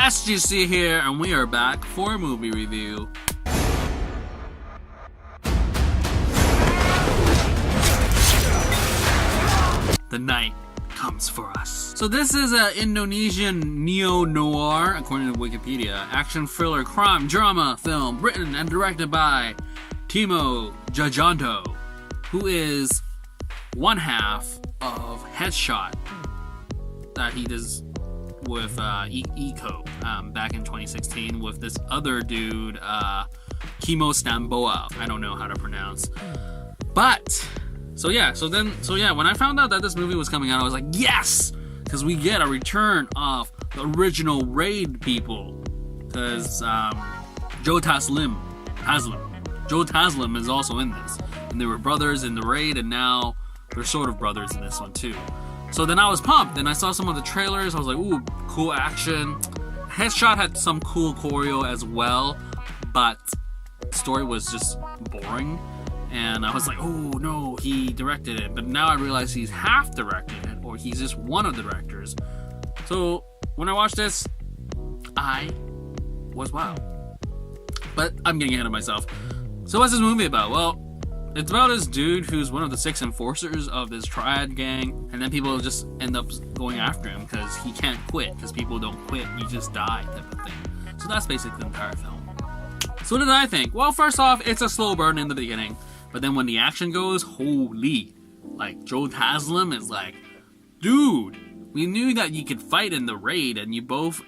SGC here, and we are back for a movie review. The night comes for us. So this is an Indonesian neo-noir, according to Wikipedia, action thriller crime drama film written and directed by Timo Tjahjanto, who is one half of Headshot that he does with Iko back in 2016 with this other dude, Kimo Stamboel. I don't know how to pronounce. But So yeah, when I found out that this movie was coming out, I was like, yes! Because we get a return of the original Raid people. Because Joe Taslim is also in this. And they were brothers in the Raid, and now they're sort of brothers in this one too. So then I was pumped, and I saw some of the trailers. I was like, ooh, cool action. Headshot had some cool choreo as well, but the story was just boring. And I was like, oh no, he directed it. But now I realize he's half directed it, or he's just one of the directors. So when I watched this, I was wow. But I'm getting ahead of myself. So what's this movie about? Well, it's about this dude who's one of the 6 enforcers of this Triad gang, and then people just end up going after him because he can't quit, because people don't quit, you just die type of thing. So that's basically the entire film. So what did I think? Well, first off, it's a slow burn in the beginning. But then when the action goes, holy, like Joe Taslim is like, dude, we knew that you could fight in the Raid and you both,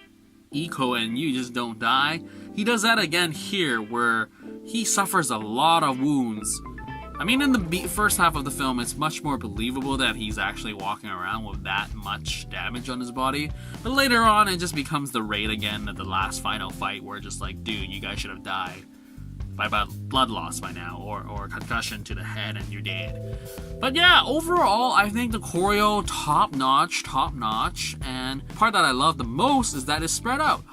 Iko and you, just don't die. He does that again here where he suffers a lot of wounds. I mean, in the first half of the film, it's much more believable that he's actually walking around with that much damage on his body. But later on, it just becomes the Raid again at the last final fight where just like, dude, you guys should have died by blood loss by now, or concussion to the head and you're dead. But yeah, overall, I think the choreo top notch, and the part that I love the most is that it's spread out.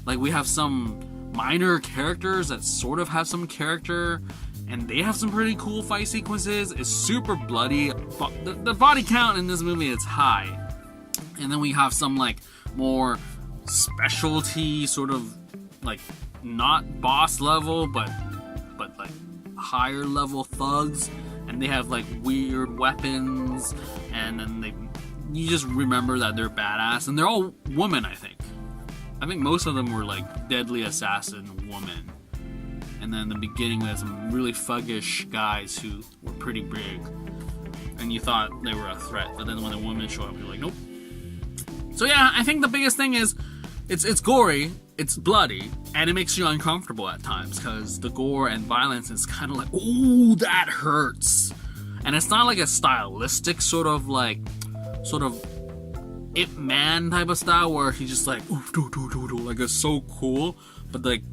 Like, we have some minor characters that sort of have some character, and they have some pretty cool fight sequences. It's super bloody. The body count in this movie is high. And then we have some like more specialty sort of like not boss level, but like higher level thugs, and they have like weird weapons, and then you just remember that they're badass, and they're all women. I think most of them were like deadly assassin women, and then in the beginning we had some really thuggish guys who were pretty big, and you thought they were a threat, but then when the women show up, you're like, nope. So yeah, I think the biggest thing is it's gory, it's bloody, and it makes you uncomfortable at times because the gore and violence is kind of like, ooh, that hurts. And it's not like a stylistic sort of Ip Man type of style where he's just like, ooh, like it's so cool. But like,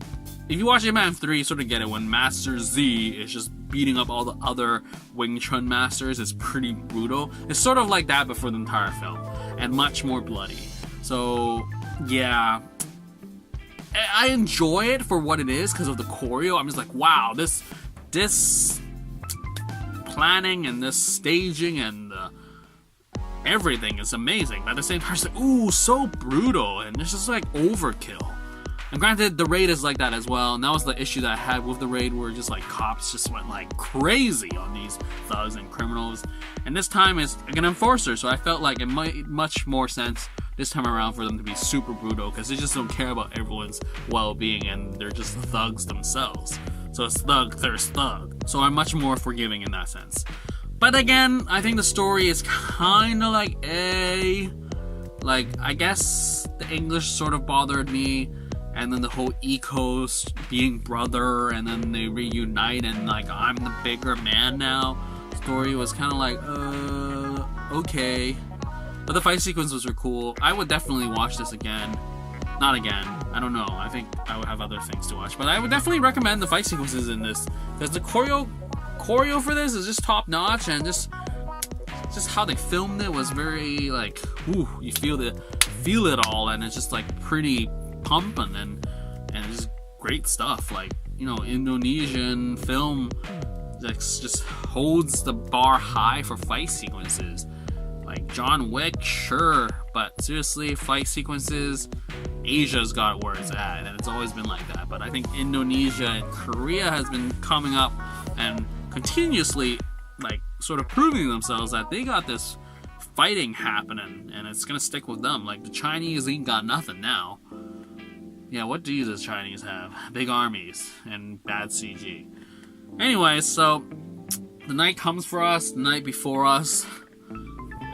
if you watch Ip Man 3, you sort of get it when Master Z is just beating up all the other Wing Chun masters. It's pretty brutal. It's sort of like that, but for the entire film, and much more bloody. So yeah, I enjoy it for what it is because of the choreo. I'm just like, wow, this planning and this staging and everything is amazing. But at the same time, it's like, ooh, so brutal, and it's just like overkill. And granted, the Raid is like that as well, and that was the issue that I had with the Raid, where just like cops just went like crazy on these thugs and criminals. And this time it's like an enforcer, so I felt like it made much more sense this time around for them to be super brutal, because they just don't care about everyone's well-being, and they're just thugs themselves. So it's thug thirst thug. So I'm much more forgiving in that sense. But again, I think the story is kind of like I guess the English sort of bothered me, and then the whole Ecos being brother, and then they reunite, and like, I'm the bigger man now story was kind of like, okay. But the fight sequences were cool. I would definitely watch this again. Not again. I don't know. I think I would have other things to watch. But I would definitely recommend the fight sequences in this, because the choreo for this is just top notch, and just how they filmed it was very like, ooh, you feel it all, and it's just like pretty pumping, and it's just great stuff. Like, you know, Indonesian film just holds the bar high for fight sequences. Like John Wick, sure, but seriously, fight sequences, Asia's got where it's at, and it's always been like that. But I think Indonesia and Korea has been coming up and continuously, like, sort of proving themselves that they got this fighting happening, and it's gonna stick with them. Like, the Chinese ain't got nothing now. Yeah, what do the Chinese have? Big armies and bad CG. Anyway, so the night comes for us, the night before us.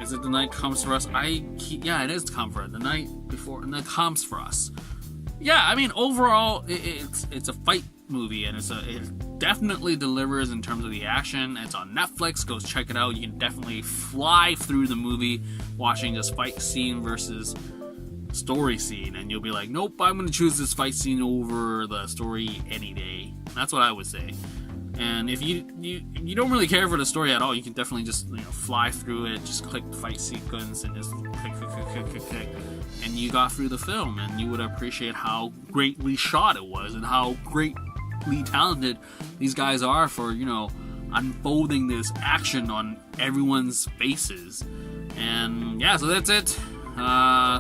Is it the night comes for us? Yeah, it is come for us. The night before, and it comes for us. Yeah, I mean, overall, it's a fight movie, and it definitely delivers in terms of the action. It's on Netflix. Go check it out. You can definitely fly through the movie watching this fight scene versus story scene, and you'll be like, nope, I'm going to choose this fight scene over the story any day. That's what I would say. And if you don't really care for the story at all, you can definitely just fly through it, just click the fight sequence and just click, and you got through the film, and you would appreciate how greatly shot it was and how greatly talented these guys are for unfolding this action on everyone's faces. And yeah, so that's it.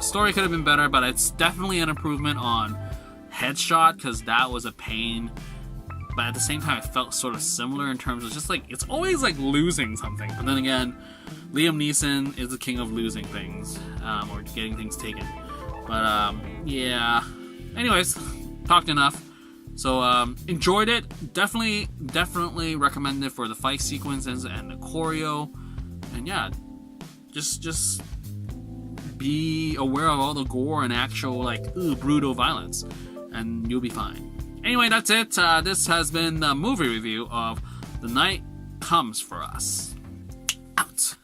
Story could have been better, but it's definitely an improvement on Headshot, because that was a pain. But at the same time, it felt sort of similar in terms of just like, it's always like losing something. But then again, Liam Neeson is the king of losing things, or getting things taken. But yeah. Anyways, talked enough. So enjoyed it. Definitely recommend it for the fight sequences and the choreo. And yeah, just be aware of all the gore and actual brutal violence, and you'll be fine. Anyway, that's it. This has been the movie review of The Night Comes For Us. Out.